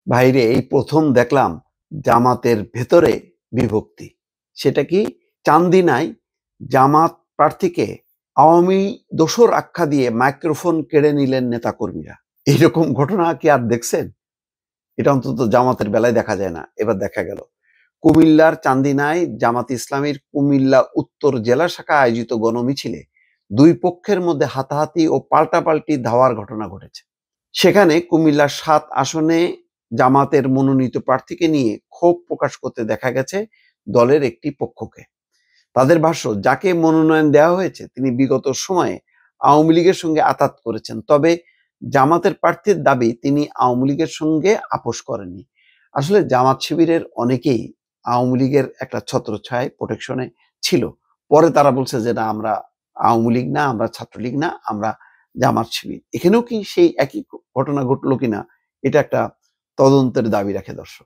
বাইরে এই প্রথম দেখলাম জামাতের ভেতরে বিভক্তি। সেটা কি? চান্দিনায় জামাত প্রার্থীকে আওয়ামী দোসর আখ্যা দিয়ে মাইক্রোফোন কেড়ে নিলেন নেতাকর্মীরা। এইরকম ঘটনা কি আর দেখছেন? এটা অন্তত জামাতের বেলায় দেখা যায় না, এবার দেখা গেল। কুমিল্লার চান্দিনায় জামাত ইসলামীর কুমিল্লা উত্তর জেলা শাখা আয়োজিত গণমিছিলে দুই পক্ষের মধ্যে হাতাহাতি ও পাল্টাপাল্টি ধাওয়ার ঘটনা ঘটেছে। সেখানে কুমিল্লার ৭ আসনে জামাতের মনোনীত প্রার্থীকে নিয়ে ক্ষোভ প্রকাশ করতে দেখা গেছে দলের একটি পক্ষকে। তাদের ভাষ্য, যাকে মনোনয়ন দেওয়া হয়েছে তিনি বিগত সময়ে আওয়ামী লীগের সঙ্গে আঁতাত করেছেন, তবে জামাতের প্রার্থীর দাবি তিনি আওয়ামী লীগের সঙ্গে আপোষ করেননি। আসলে জামাত শিবিরের অনেকেই আওয়ামী লীগের একটা ছত্রছায়ায় প্রোটেকশনে ছিল। পরে তারা বলছে যে না, আমরা আওয়ামী লীগ না, আমরা ছাত্রলীগ না, আমরা জামাত শিবির। এখানেও কি সেই একই ঘটনা ঘটলো কিনা, এটা একটা তদন্তের দাবি রাখে দর্শক।